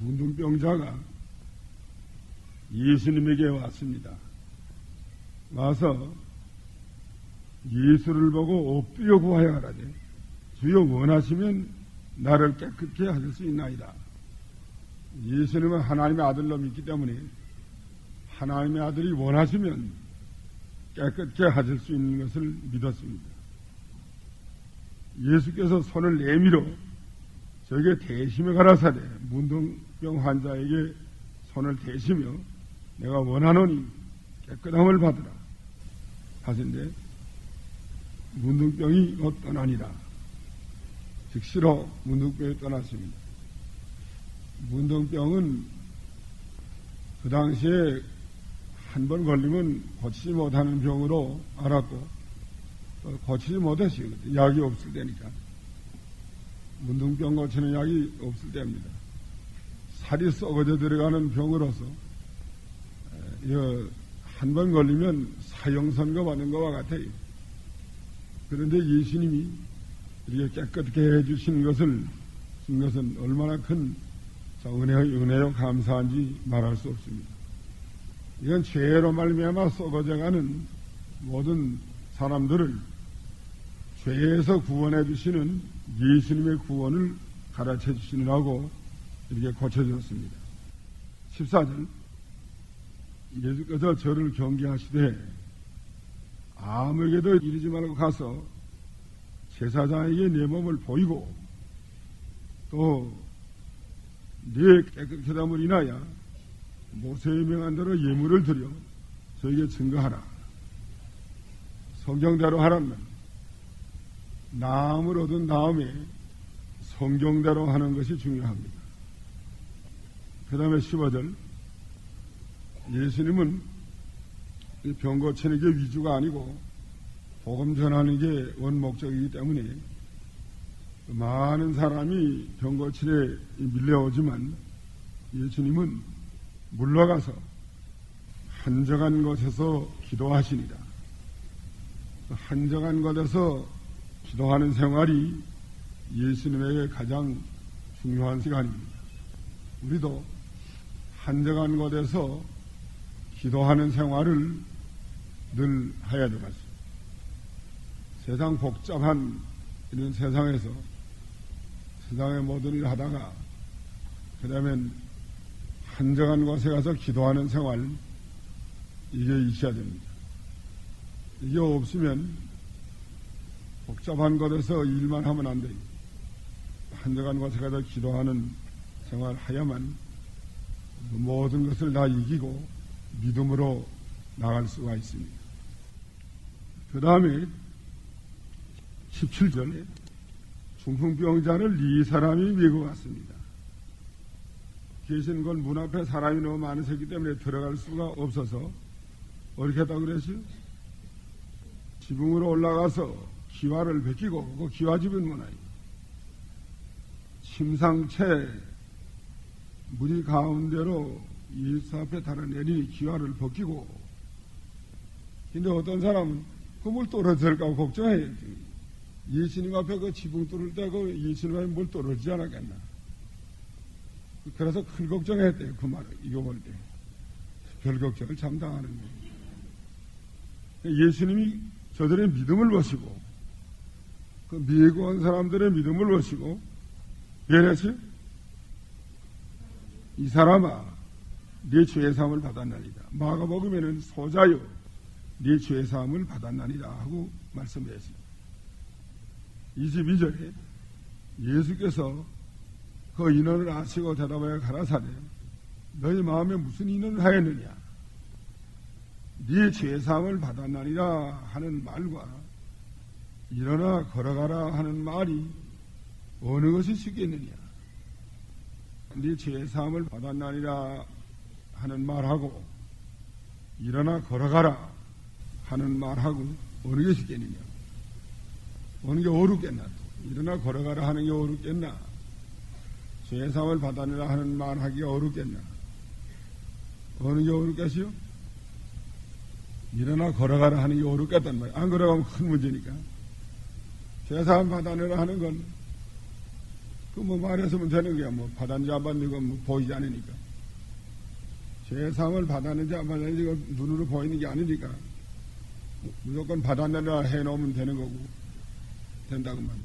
문둥병자가 예수님에게 왔습니다. 와서 예수를 보고 엎드려 구하여 가라되 주여 원하시면 나를 깨끗게 하실 수 있나이다. 예수님은 하나님의 아들로 믿기 때문에 하나님의 아들이 원하시면 깨끗게 하실 수 있는 것을 믿었습니다. 예수께서 손을 내밀어 저에게 대시며 가라사대 문둥병 환자에게 손을 대시며 내가 원하노니 깨끗함을 받으라 하신데 문둥병이 떠나니라. 즉시로 문둥병이 떠났습니다. 문둥병은 그 당시에 한 번 걸리면 고치지 못하는 병으로 알았고 고치지 못했어요. 약이 없을 때니까. 문둥병 고치는 약이 없을 때입니다. 살이 썩어져 들어가는 병으로서 한 번 걸리면 사형선고 받는 것과 같아요. 그런데 예수님이 이렇게 깨끗게 해주신 것은 얼마나 큰 은혜요 감사한지 말할 수 없습니다. 이건 죄로 말미암아 썩어져가는 모든 사람들을 죄에서 구원해 주시는 예수님의 구원을 가르쳐 주시느라고 이렇게 고쳐주었습니다. 14절 예수께서 저를 경계하시되 아무에게도 이르지 말고 가서 제사장에게 내 몸을 보이고 또 네 깨끗하다을 인하여 모세의 명한 대로 예물을 드려 저에게 증거하라. 성경대로 하라면 나음을 얻은 다음에 성경대로 하는 것이 중요합니다. 그 다음에 15절 예수님은 병 고치는 게 위주가 아니고 복음 전하는 게 원목적이기 때문에 많은 사람이 병 고치려 밀려오지만 예수님은 물러가서 한적한 곳에서 기도하시니라. 한적한 곳에서 기도하는 생활이 예수님에게 가장 중요한 시간입니다. 우리도 한적한 곳에서 기도하는 생활을 늘 해야 될 것 같습니다. 세상 복잡한 이런 세상에서 세상의 모든 일을 하다가 그 다음에 한적한 곳에 가서 기도하는 생활 이게 있어야 됩니다. 이게 없으면 복잡한 곳에서 일만 하면 안 돼요. 한적한 곳에 가서 기도하는 생활 하야만 모든 것을 다 이기고 믿음으로 나갈 수가 있습니다. 그 다음에 17절에 중풍병자를 네 사람이 메고 왔습니다. 계신 곳 문 앞에 사람이 너무 많으셨기 때문에 들어갈 수가 없어서 어떻게 했다고 그랬어요? 지붕으로 올라가서 기와를 벗기고 그 기와집은 문화예요. 침상채 무리 가운데로 예수 앞에 달아내리니 기와를 벗기고 근데 어떤 사람은 그 물 떨어질까 걱정해요. 예수님 앞에 그 지붕 뚫을 때 그 예수님 앞에 물 떨어지지 않았겠나. 그래서 큰 걱정했대요. 그 말을 이거 볼 때. 별 걱정을 참 당하는 거예요. 예수님이 저들의 믿음을 보시고 그 미고 온 사람들의 믿음을 보시고 이랬어요. 이 사람아 네 죄의 사함을 받았나이다. 마가복음에는 소자요 네 죄의 사함을 받았나이다 하고 말씀했습니다. 22절에 예수께서 그 인원을 아시고 대답하여 가라사대 너희 마음에 무슨 인원을 하였느냐. 네 죄의 사함을 받았나이다 하는 말과 일어나 걸어가라 하는 말이 어느 것이 쉽겠느냐. 네 죄의 사함을 받았나이다 하는 말하고 일어나 걸어가라 하는 말하고 어느 게 쉽겠느냐. 어느 게 어렵겠나. 일어나 걸어가라 하는 게 어렵겠나. 죄의 사함을 받아내라 하는 말하기가 어렵겠나. 어느 게 어렵겠어요? 일어나 걸어가라 하는 게 어렵겠단 말이야. 안 걸어가면 큰 문제니까. 죄의 사함 받아내라 하는 건 그 뭐 말했으면 되는 거야. 뭐 받았는지 안 받는 건 뭐 보이지 않으니까. 죄사함을 받았는지 안 받았는지 눈으로 보이는 게 아니니까. 무조건 받았느라 해놓으면 되는 거고, 된다고 말이죠.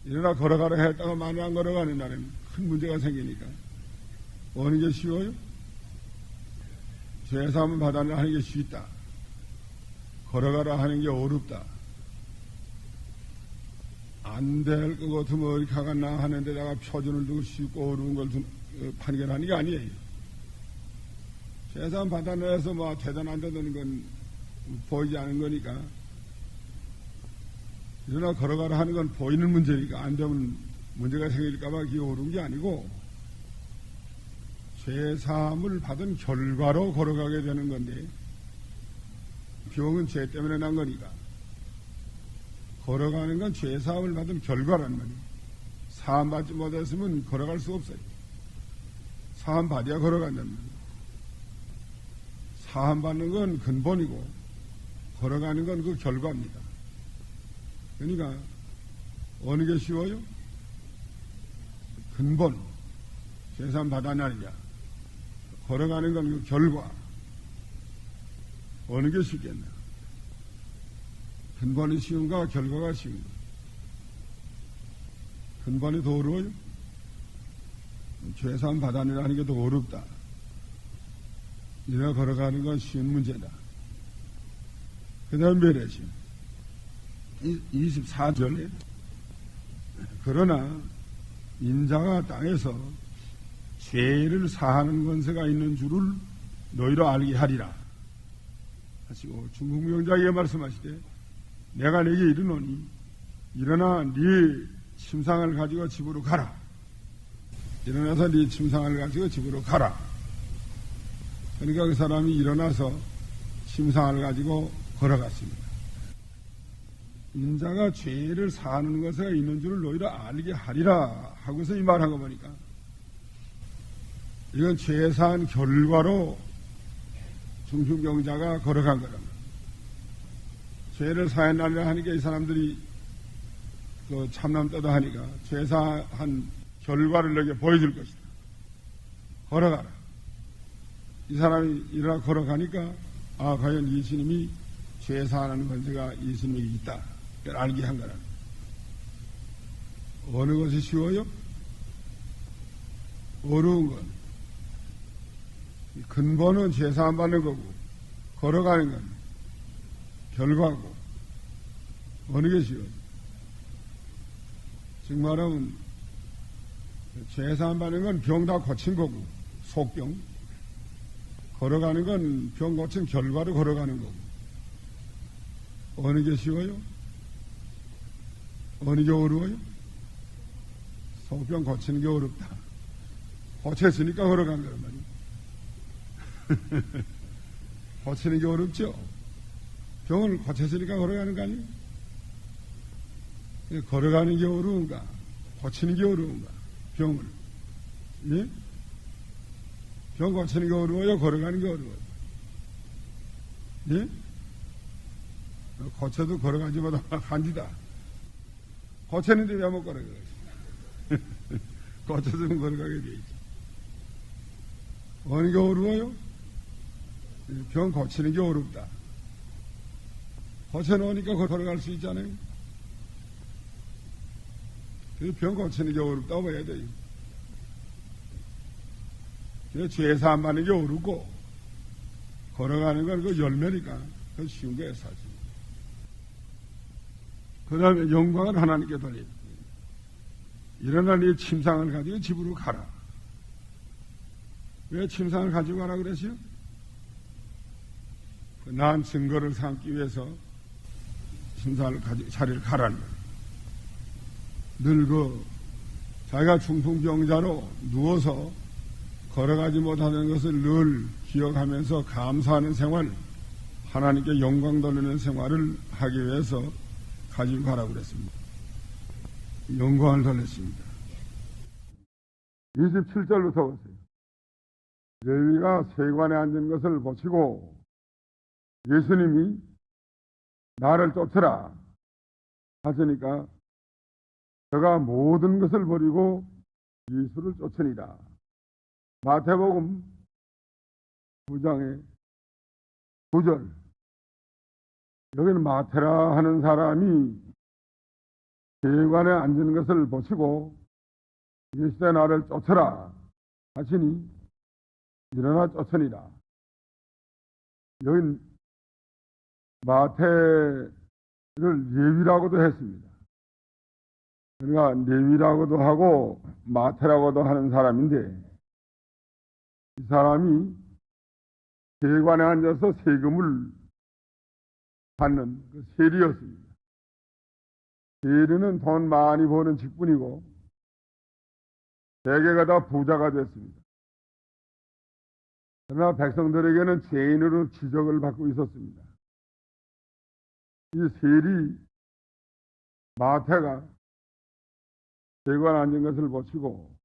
일어나 걸어가라 했다가 만일 안 걸어가는 날에는 큰 문제가 생기니까. 어느 게 쉬워요? 죄사함을 받았느라 하는 게 쉽다. 걸어가라 하는 게 어렵다. 안 될 것 같으면 어디 가겠나 하는 데다가 표준을 두고 쉽고 어려운 걸 판결하는 게 아니에요. 죄사함 받아내서 해서 뭐 대단한 데는 건 보이지 않은 거니까. 일어나 걸어가라 하는 건 보이는 문제니까 안 되면 문제가 생길까봐 그게 어려운 게 아니고 죄사함을 받은 결과로 걸어가게 되는 건데 병은 죄 때문에 난 거니까 걸어가는 건 죄사함을 받은 결과란 말이에요. 사함 받지 못했으면 걸어갈 수 없어요. 사함 받아야 걸어간단 말이에요. 사함 받는 건 근본이고 걸어가는 건 그 결과입니다. 그러니까 어느 게 쉬워요? 근본, 죄사함 받아내느냐. 걸어가는 건 그 결과. 어느 게 쉽겠나? 근본이 쉬운가 결과가 쉬운가? 근본이 더 어려워요? 죄사함 받아내려 하는 게 더 어렵다. 일어나 걸어가는 건 쉬운 문제다. 그 다음 멸해심 24절에 그러나 인자가 땅에서 죄를 사하는 권세가 있는 줄을 너희로 알게 하리라 하시고 중국명자에게 말씀하시되 내가 네게 이르노니 일어나 네 침상을 가지고 집으로 가라. 일어나서 네 침상을 가지고 집으로 가라. 그러니까 그 사람이 일어나서 침상을 가지고 걸어갔습니다. 인자가 죄를 사하는 것에 있는 줄을 너희로 알게 하리라 하고서 이 말한 거 보니까 이건 죄 사한 결과로 중증병자가 걸어간 거랍니다. 죄를 사했나리라 하니까 이 사람들이 그 참남 떠다 하니까 죄 사한 결과를 너에게 보여줄 것이다. 걸어가라. 이 사람이 일어나 걸어가니까 아 과연 예수님이 죄 사하는 권세가 예수님에게 있다. 알게 한 거라. 어느 것이 쉬워요? 어려운 건. 근본은 죄 사함 받는 거고 걸어가는 건 결과고. 어느 게 쉬워요? 즉 말하면 죄 사함 받는 건 병 다 고친 거고 속병. 걸어가는 건 병 고친 결과로 걸어가는 거고. 어느 게 쉬워요? 어느 게 어려워요? 속병 고치는 게 어렵다. 고쳤으니까 걸어간 거란 말이에요. 고치는 게 어렵죠? 병을 고쳤으니까 걸어가는 거 아니에요? 걸어가는 게 어려운가? 고치는 게 어려운가? 병을. 예? 병 고치는 게 어려워요? 걸어가는 게 어려워요? 예? 고쳐도 걸어가지 못하 한디다. 고쳤는데 왜 못 걸어가요? 고쳤으면 걸어가게 돼 있죠. 어느 게 어려워요? 병 고치는 게 어렵다. 고쳐놓으니까 걸어갈 수 있잖아요. 병 고치는 게 어렵다고 봐야 돼요. 죄 사함 받는 게 어렵고 걸어가는 건 그 열매니까 그 쉬운 거예요 사실. 그 다음에 영광을 하나님께 돌립니다. 일어나 네 침상을 가지고 집으로 가라. 왜 침상을 가지고 가라 그랬어요? 나은 증거를 삼기 위해서 침상을 가지고 자리를 가라는 거예요. 늙어 자기가 중풍병자로 누워서 걸어가지 못하는 것을 늘 기억하면서 감사하는 생활, 하나님께 영광 돌리는 생활을 하기 위해서 가지고 가라고 그랬습니다. 영광을 돌렸습니다. 27절부터 보세요. 레위가 세관에 앉은 것을 보시고 예수님이 나를 쫓으라 하시니까 저가 모든 것을 버리고 예수를 쫓으니라. 마태복음 9장의 9절. 여기는 마태라 하는 사람이 대관에 앉은 것을 보시고 이르시되 나를 쫓으라 하시니 일어나 쫓으니라. 여긴 마태를 레위라고도 했습니다. 그러니까 레위라고도 하고 마태라고도 하는 사람인데, 이 사람이 대관에 앉아서 세금을 받는 그 세리였습니다. 세리는 돈 많이 버는 직분이고 대개가 다 부자가 됐습니다. 그러나 백성들에게는 죄인으로 지적을 받고 있었습니다. 이 세리 마태가 대관에 앉은 것을 보시고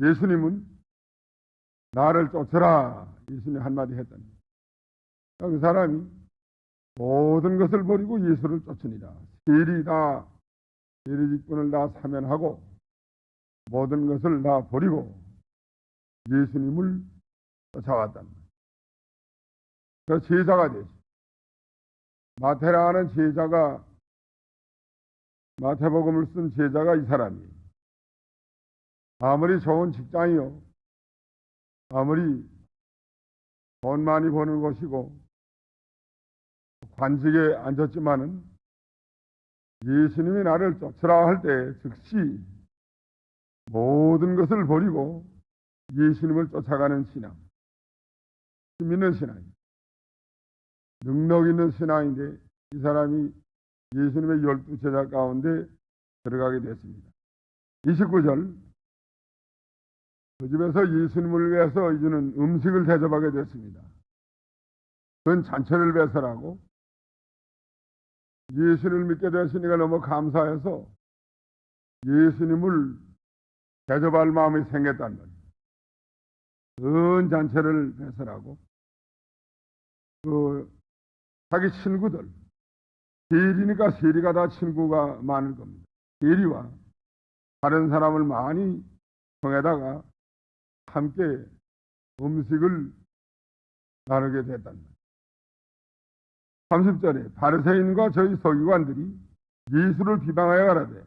예수님은 나를 쫓으라, 예수님 한마디 했답니다. 그 사람이 모든 것을 버리고 예수를 쫓으니라. 세리 직분을 다 사면하고 모든 것을 다 버리고 예수님을 쫓아왔답니다. 그 제자가 되죠. 마태라는 제자가, 마태복음을 쓴 제자가 이 사람이에요. 아무리 좋은 직장이요, 아무리 돈 많이 버는 것이고 관직에 앉았지만은 예수님이 나를 쫓으라 할 때 즉시 모든 것을 버리고 예수님을 쫓아가는 신앙, 믿는 신앙입니다. 능력 있는 신앙인데 이 사람이 예수님의 12제자 가운데 들어가게 됐습니다. 29절, 그 집에서 예수님을 위해서 이제는 음식을 대접하게 됐습니다. 그건 잔치를 배설하고 예수님을 믿게 되시니까 너무 감사해서 예수님을 대접할 마음이 생겼다는 거예요. 큰 잔치를 배설하고 자기 친구들, 세리니까 세리가 다 친구가 많을 겁니다. 세리와 다른 사람을 많이 통해다가 함께 음식을 나누게 됐단 말이에요. 30절에 바리새인과 저희 서기관들이 예수를 비방하여 가라되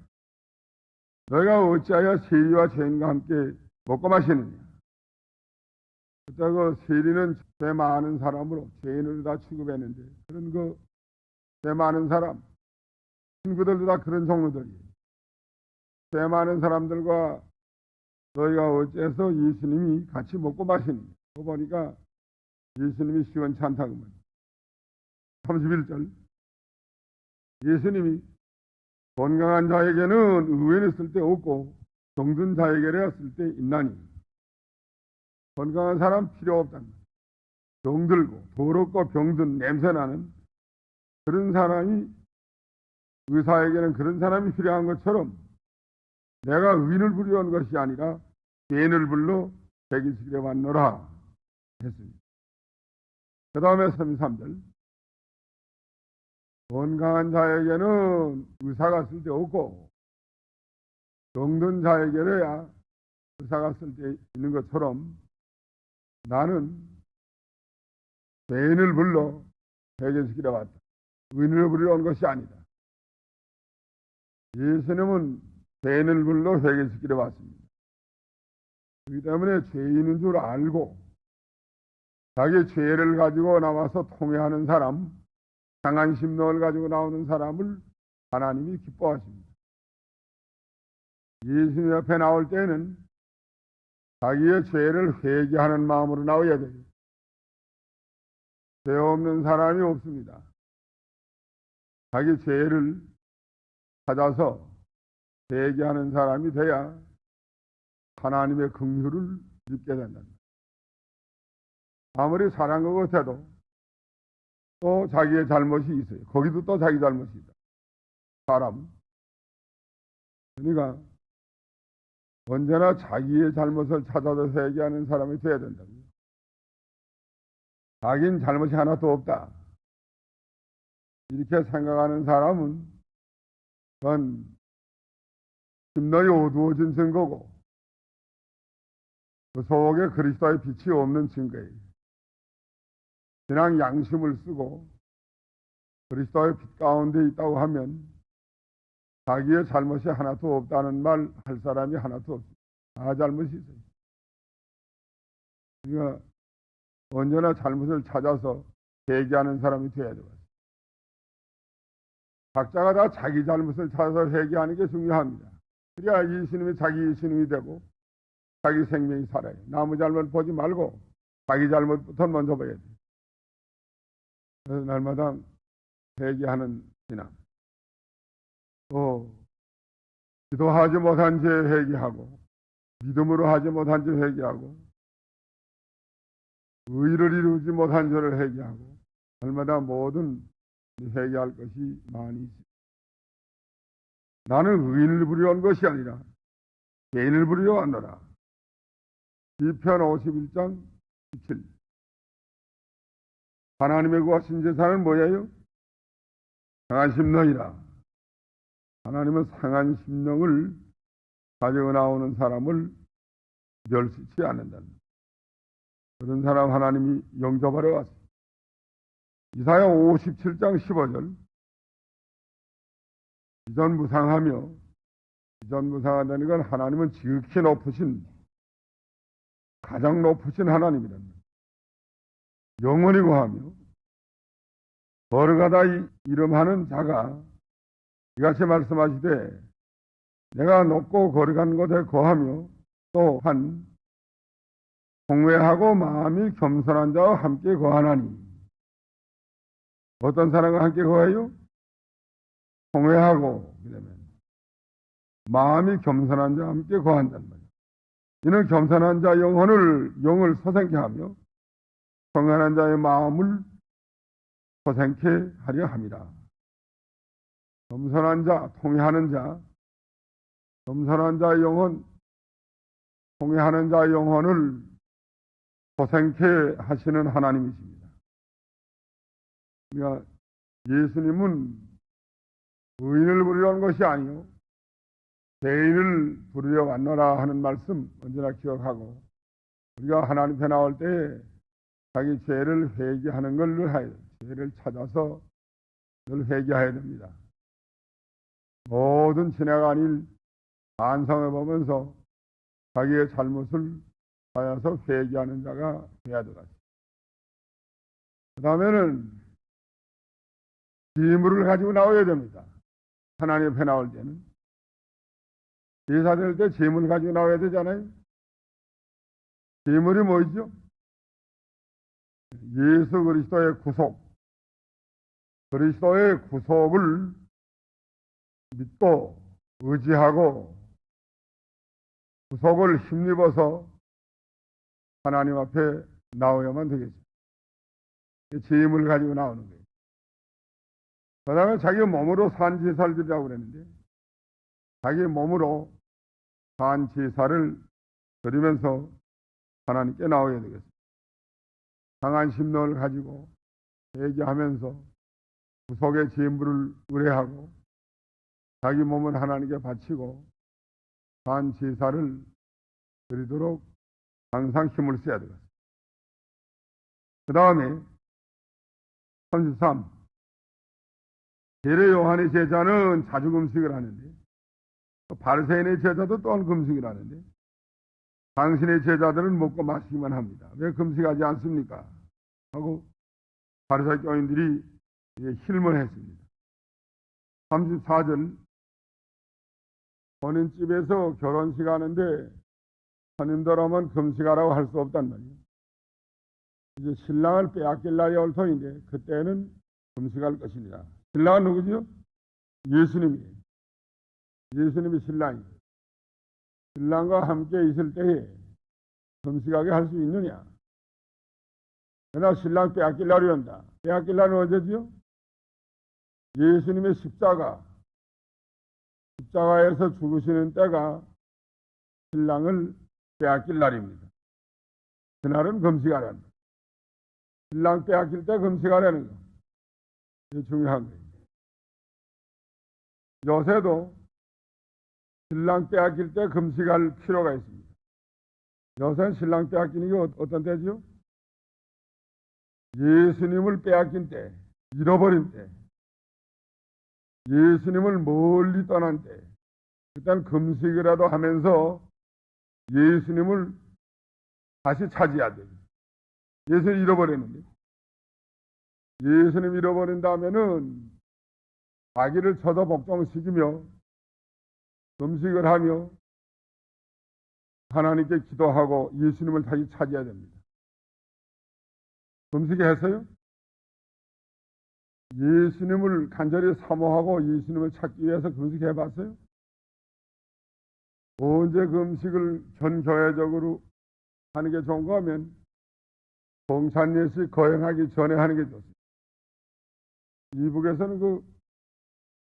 너희가 어찌하여 세리와 죄인과 함께 먹고 마시느냐. 그때 그 세리는 죄 많은 사람으로 죄인으로 다 취급했는데, 그런 죄 많은 사람, 친구들도 다 그런 종류들이에요. 죄 많은 사람들과 너희가 어째서 예수님이 같이 먹고 마시느냐. 그거 보니까 예수님이 시원치 않다고 말이에요. 31절, 예수님이 건강한 자에게는 의원이 쓸 데 없고 병든 자에게야 쓸 데 있나니. 건강한 사람 필요 없다는 거예요. 병들고 더럽고 병든 냄새나는 그런 사람이, 의사에게는 그런 사람이 필요한 것처럼 내가 의인을 부려온 것이 아니라 죄인을 불러 대기시키려 왔노라 했습니다. 그 다음에 33절, 건강한 자에게는 의사가 쓸 데 없고 병든 자에게야 의사가 쓸 데 있는 것처럼 나는 죄인을 불러 회개시키러 왔다. 의인을 부리러 온 것이 아니다. 예수님은 죄인을 불러 회개시키러 왔습니다. 그렇기 때문에 죄인인 줄 알고 자기 죄를 가지고 나와서 통회하는 사람, 상한 심령을 가지고 나오는 사람을 하나님이 기뻐하십니다. 예수님 옆에 나올 때는 자기의 죄를 회개하는 마음으로 나와야 돼요. 죄 없는 사람이 없습니다. 자기 죄를 찾아서 회개하는 사람이 돼야 하나님의 긍휼을 입게 된다. 아무리 잘한 것 같아도 또 자기의 잘못이 있어요. 거기도 또 자기 잘못이 있다. 사람. 그러니까 언제나 자기의 잘못을 찾아서 회개하는 사람이 되어야 된다고요. 자기는 잘못이 하나도 없다. 이렇게 생각하는 사람은 그건 심령이 어두워진 증거고 그 속에 그리스도의 빛이 없는 증거예요. 신앙 양심을 쓰고 그리스도의 빛 가운데 있다고 하면 자기의 잘못이 하나도 없다는 말 할 사람이 하나도 없습니다. 다 잘못이 있어요. 그러니까 언제나 잘못을 찾아서 회개하는 사람이 되어야 돼요. 각자가 다 자기 잘못을 찾아서 회개하는 게 중요합니다. 그래야 이 신임이 자기 신임이 되고 자기 생명이 살아요. 남의 잘못 보지 말고 자기 잘못부터 먼저 봐야 돼요. 그래서 날마다 회개하는 신앙. 또 기도하지 못한 죄 회개하고 믿음으로 하지 못한 죄 회개하고 의를 이루지 못한 죄를 회개하고 날마다 모든 회개할 것이 많이 있습니다. 나는 의인을 부려온 것이 아니라 죄인을 부리려 왔노라. 시편 51장 17. 하나님의 구하신 제사는 뭐예요? 상한 심령이라. 하나님은 상한 심령을 가지고 나오는 사람을 멸시치 않는다는 것. 그런 사람 하나님이 영접하러 왔습니다. 이사야 57장 15절. 이전무상하며, 이전무상하다는 건 하나님은 지극히 높으신, 가장 높으신 하나님이랍니다. 영원히 구하며 걸어가다 이름하는 자가 이같이 말씀하시되 내가 높고 걸어가는 곳에 거하며 또한 공회하고 마음이 겸손한 자와 함께 거하나니. 어떤 사람과 함께 거해요? 공회하고 그러면 마음이 겸손한 자와 함께 거한단 말이에요. 이는 겸손한 자 영을 소생케 하며 평안한 자의 마음을 소생케 하려 함이라. 겸손한 자, 통회하는 자, 겸손한 자의 영혼, 통회하는 자의 영혼을 소생케 하시는 하나님이십니다. 그러니까 예수님은 의인을 부르려는 것이 아니요 죄인을 부르려 왔노라 하는 말씀 언제나 기억하고 우리가 하나님 앞에 나올 때 자기 죄를 회개하는 걸 늘 해야 돼요. 죄를 찾아서 늘 회개해야 됩니다. 모든 지나간 일 반성해 보면서 자기의 잘못을 하여서 회개하는 자가 되어야 되겠습니다. 그 다음에는 재물을 가지고 나와야 됩니다. 하나님 앞에 나올 때는 제사 드릴 때 재물 가지고 나와야 되잖아요. 재물이 뭐죠? 예수 그리스도의 구속, 그리스도의 구속을 믿고 의지하고 구속을 힘입어서 하나님 앞에 나오야만 되겠죠. 재물을 가지고 나오는 거예요. 그 다음에 자기 몸으로 산 제사를 드리라고 그랬는데 자기 몸으로 산 제사를 드리면서 하나님께 나오야 되겠습니다. 상한 심령을 가지고 회개하면서 구속의 재물을 의뢰하고 자기 몸을 하나님께 바치고 산 제사를 드리도록 항상 힘을 써야 되겠습니다. 그 다음에 33. 세례 요한의 제자는 자주 금식을 하는데 바리새인의 제자도 또한 금식을 하는데 당신의 제자들은 먹고 마시기만 합니다. 왜 금식하지 않습니까? 하고 바리새 교인들이 힐문했습니다. 34절 혼인집에서 결혼식 하는데 스님들하면 금식하라고 할 수 없단 말이에요. 이제 신랑을 빼앗길 날이 올 터인데 그때는 금식할 것이니라. 신랑은 누구죠? 예수님이에요. 예수님이 신랑이에요. 신랑과 함께 있을 때에 금식하게 할 수 있느냐? 그러나 신랑 빼앗길 날이 온다. 빼앗길 날은 언제지요? 예수님의 십자가에서 죽으시는 때가 신랑을 빼앗길 날입니다. 그날은 금식하라는 거예요. 신랑 빼앗길 때 금식하라는 거. 이게 중요한 거예요. 요새도 신랑 빼앗길 때 금식할 필요가 있습니다. 요새 신랑 빼앗기는 게 어떤 때죠? 예수님을 빼앗긴 때, 잃어버린 때, 예수님을 멀리 떠난 때, 일단 금식이라도 하면서 예수님을 다시 차지해야 돼요. 예수님 잃어버렸는데. 예수님 잃어버린다면은 자기를 쳐서 복종시키며 금식을 하며 하나님께 기도하고 예수님을 다시 차지해야 됩니다. 금식했어요? 예수님을 간절히 사모하고 예수님을 찾기 위해서 금식해봤어요? 언제 금식을 전 교회적으로 하는 게 좋은가 하면 봉찬예식 거행하기 전에 하는 게 좋습니다. 이북에서는 그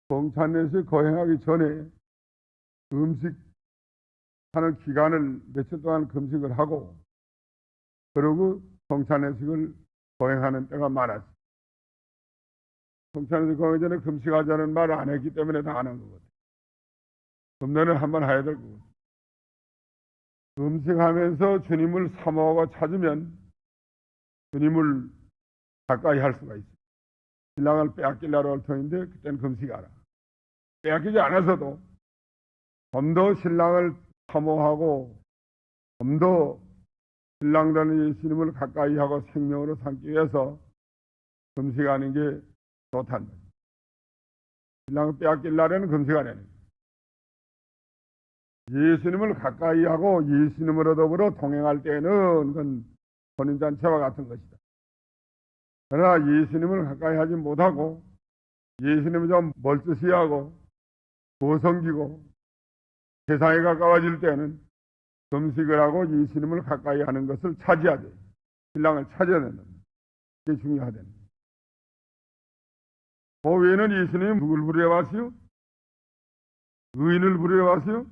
봉찬예식 거행하기 전에 금식하는 기간을 며칠 동안 금식을 하고 그러고 봉찬예식을 거행하는 때가 많았어요. 봉찬예식 거행 전에 금식하자는 말을 안 했기 때문에 다 안 한 거거든요. 금년에 한번 해야 될 거거든요. 금식하면서 주님을 사모하고 찾으면 주님을 가까이 할 수가 있어요. 신랑을 빼앗기려고 할 터인데 그때는 금식하라. 빼앗기지 않아서도 좀 더 신랑을 사모하고 좀 더 신랑되는 예수님을 가까이 하고 생명으로 삼기 위해서 금식하는 게 좋다는 거예요. 신랑을 빼앗기려면 금식하라는 거예요. 예수님을 가까이 하고 예수님으로 더불어 동행할 때는 그건 혼인잔치와 같은 것이다. 그러나 예수님을 가까이 하지 못하고 예수님을 좀 멀찍이하고 고성기고 세상에 가까워질 때는 금식을 하고 예수님을 가까이 하는 것을 찾아야 돼요. 신랑을 찾아야 된다. 그게 중요하다. 그 외에는 예수님이 누굴 부려왔어요? 의인을 부려왔어요?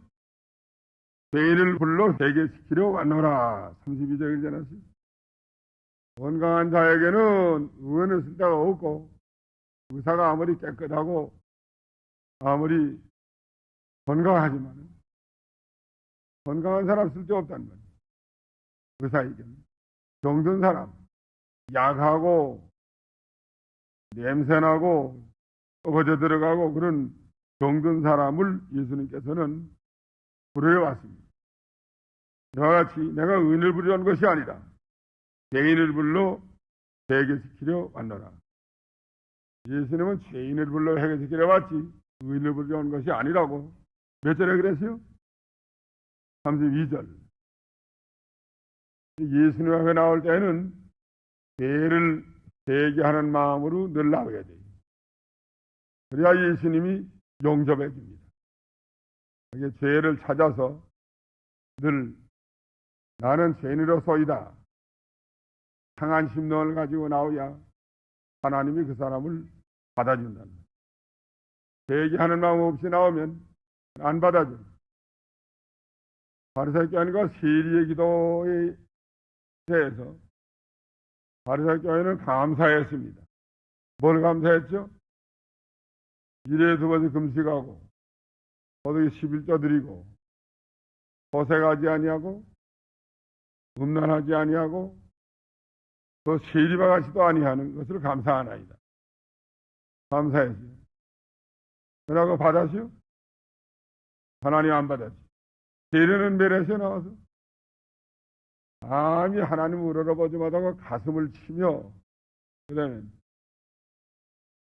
죄인을 불러 회개시키려 왔노라. 32절을 전하시오. 건강한 자에게는 의원을 쓸 데가 없고 의사가 아무리 깨끗하고 아무리 건강하지만 건강한 사람 쓸 데 없다는 거예요. 의사에게는 병든 사람, 약하고 냄새나고 꺼져 들어가고 그런 병든 사람을 예수님께서는 부르러왔습니다. 이와 같이 내가 의인을 부르려는 것이 아니라 죄인을 불러 회개시키려 왔노라. 예수님은 죄인을 불러 회개시키려 왔지 의인을 부르려 온 것이 아니라고 몇 절에 그랬어요? 32절. 예수님 앞에 나올 때는 죄를 회개하는 마음으로 늘 나오게 돼요. 그래야 예수님이 용접해 줍니다. 이게 죄를 찾아서 늘 나는 죄인으로서이다. 상한 심령을 가지고 나오야 하나님이 그 사람을 받아준다는 거예요. 회개하는 마음 없이 나오면 안 받아줘요. 바리새교인과 세리의 기도에 대해서 바리새교인은 감사했습니다. 뭘 감사했죠? 일에 두 번씩 금식하고 거기 11조 드리고 호색하지 아니하고 음란하지 아니하고 또 세리와 같이도 아니하는 것을 감사하나이다. 감사했어요. 그러고 받았어요? 하나님 안 받았지. 세리는 멸에서 나와서 감히 하나님을 우러러보지 못하고 가슴을 치며 그러면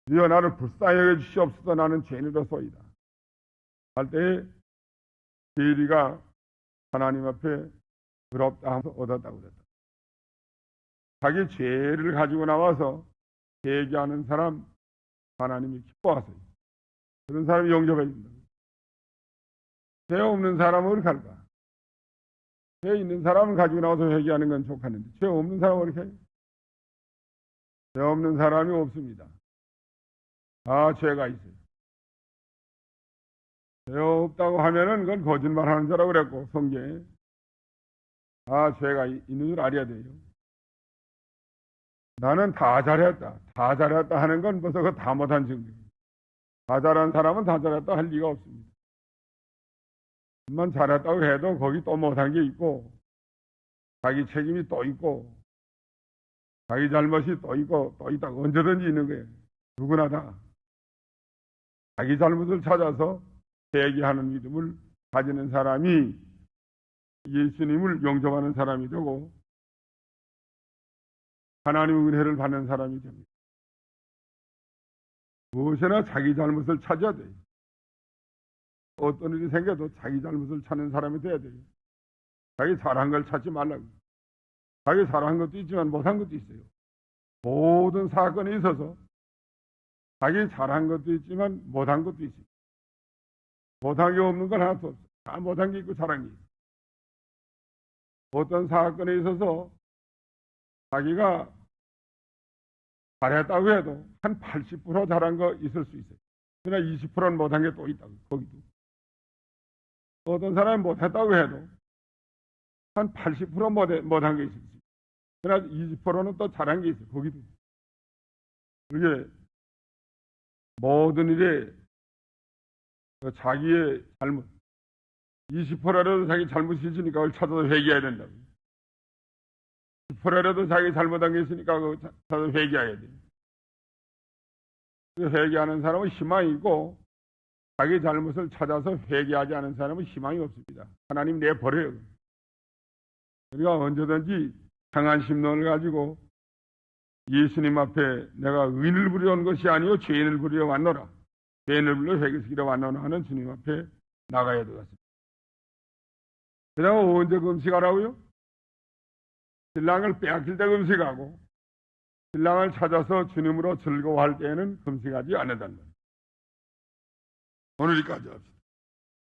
주여 나를 불쌍히 여겨주시옵소서 나는 죄인으로소이다 할 때에 세리가 하나님 앞에 의롭다 하면서 얻었다고 그랬다. 자기 죄를 가지고 나와서 회개하는 사람 하나님이 기뻐하세요. 그런 사람이 용접해 준다. 죄 없는 사람은 어떻게 할까? 죄 있는 사람은 가지고 나와서 회개하는 건 좋겠는데 죄 없는 사람은 어떻게 해요? 죄 없는 사람이 없습니다. 아, 죄가 있어요. 죄 없다고 하면은 그건 거짓말하는 자라고 그랬고 성경에 아, 죄가 있는 줄 알아야 돼요. 나는 다 잘했다. 다 잘했다 하는 건 벌써 그 다 못한 증거예요. 다 잘한 사람은 다 잘했다 할 리가 없습니다. 만 잘했다고 해도 거기 또 못한 게 있고 자기 책임이 또 있고, 자기 잘못이 또 있고, 또 있다고 언제든지 있는 거예요. 누구나 다. 자기 잘못을 찾아서 회개하는 믿음을 가지는 사람이 예수님을 영접하는 사람이 되고, 하나님의 은혜를 받는 사람이 됩니다. 무엇이나 자기 잘못을 찾아야 돼요. 어떤 일이 생겨도 자기 잘못을 찾는 사람이 돼야 돼요. 자기 잘한 걸 찾지 말라고. 자기 잘한 것도 있지만 못한 것도 있어요. 모든 사건에 있어서 자기 잘한 것도 있지만 못한 것도 있어요. 못한 게 없는 건 하나도 없어요. 다 못한 게 있고 잘한 게 있어요. 어떤 사건에 있어서 자기가 잘했다고 해도 한 80% 잘한 거 있을 수 있어요. 그러나 20%는 못한 게 또 있다고, 거기도. 어떤 사람이 못했다고 해도 한 80% 못한 게 있어요. 그러나 20%는 또 잘한 게 있어요, 거기도. 그게 모든 일에 자기의 잘못, 20%라도 자기 잘못이 있으니까 그걸 찾아서 회개해야 된다고. 10%라도 자기 잘못한 게 있으니까 그걸 찾아서 회개해야 돼요. 회개하는 사람은 희망이 있고, 자기 잘못을 찾아서 회개하지 않은 사람은 희망이 없습니다. 하나님 내버려요. 우리가 언제든지 강한 심령을 가지고 예수님 앞에 내가 의인을 부려 온 것이 아니요 죄인을 부려 왔노라. 죄인을 부려 회개시키러 왔노라 하는 주님 앞에 나가야 되겠습니다. 그다음에 언제 금식하라고요? 신랑을 빼앗길 때 금식하고 신랑을 찾아서 주님으로 즐거워할 때에는 금식하지 않는다는 거예요. 오늘 여기까지 합시다.